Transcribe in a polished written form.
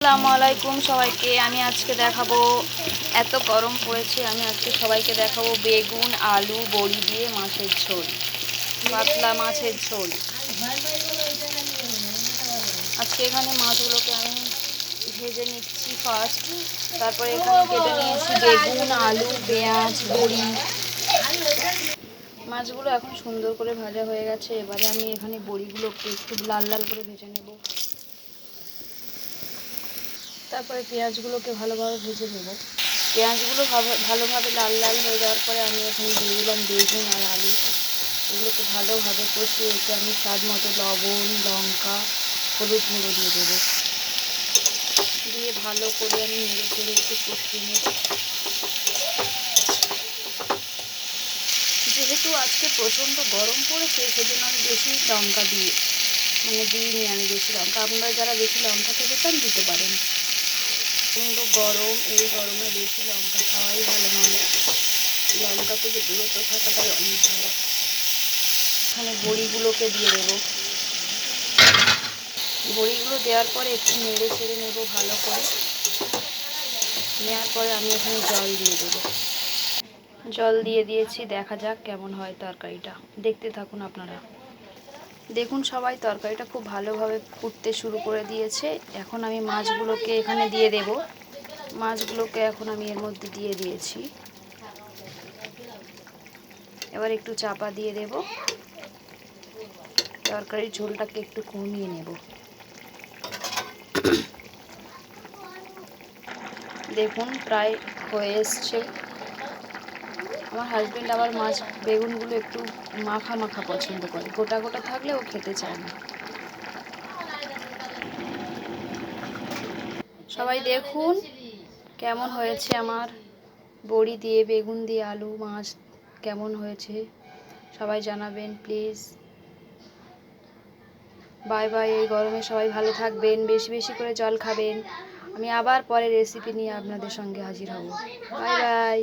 আসসালামু আলাইকুম সবাইকে। আমি আজকে দেখাবো, এত গরম পড়েছে, আমি আজকে সবাইকে দেখাবো বেগুন আলু বড়ি দিয়ে মাছের ঝোল, পাতলা মাছের ঝোল। আজকে এখানে মাছগুলোকে আমি ভেজে নিচ্ছি ফার্স্ট, তারপরে এখানে কেটে নিয়েছি বেগুন আলু পেঁয়াজ বড়ি। মাছগুলো এখন সুন্দর করে ভাজা হয়ে গেছে। এবারে আমি এখানে বড়িগুলোকে একটু লাল লাল করে ভেজে নেব। তারপরে পেঁয়াজগুলোকে ভালোভাবে ভেজে নেব। পেঁয়াজগুলো ভালোভাবে লাল লাল হয়ে যাওয়ার পরে আমি এখানে দিয়ে দিলাম বেগুন আর আলু। এগুলোকে ভালোভাবে কষিয়ে এতে আমি স্বাদ মতো লবণ লঙ্কা হলুদ গুঁড়ো দিয়ে দেবো। দিয়ে ভালো করে আমি নেড়ে চেড়ে একটু কষিয়ে নেব। যেহেতু আজকে প্রচণ্ড গরম পড়েছে, সেজন্য আমি বেশি লঙ্কা দিইনি আমি বেশি লঙ্কা। আপনারা যারা বেশি লঙ্কা খেতে চান দিতে পারেন। প্রচণ্ড গরম, এই গরমে বেশি লঙ্কা খাওয়াই ভালো নয়, লঙ্কা থেকে দূরত্ব থাকাটাই অনেক ভালো। এখানে বড়িগুলোকে দিয়ে দেবো। বড়িগুলো দেওয়ার পরে একটু নেড়ে চেড়ে নেব ভালো করে। নেওয়ার পরে আমি এখানে জল দিয়ে দেবো। জল দিয়ে দিয়েছি, দেখা যাক কেমন হয় তরকারিটা। দেখতে থাকুন আপনারা। দেখুন সবাই, তরকারিটা খুব ভালোভাবে ফুটতে শুরু করে দিয়েছে। এখন আমি মাছগুলোকে এখানে দিয়ে দেব। মাছগুলোকে এখন আমি এর মধ্যে দিয়ে দিয়েছি। এবার একটু চাপা দিয়ে দেব। তরকারির ঝোলটাকে একটু কমিয়ে নেব। দেখুন প্রায় হয়ে এসছে। আমার হাজব্যান্ড আবার মাছ বেগুনগুলো একটু মাখা মাখা পছন্দ করে, গোটা গোটা থাকলে ও খেতে চায় না। সবাই দেখুন কেমন হয়েছে আমার বড়ি দিয়ে বেগুন দিয়ে আলু মাছ, কেমন হয়েছে সবাই জানাবেন প্লিজ। Bye bye. এই গরমে সবাই ভালো থাকবেন, বেশি বেশি করে জল খাবেন। আমি আবার পরে রেসিপি নিয়ে আপনাদের সঙ্গে হাজির হব। Bye bye.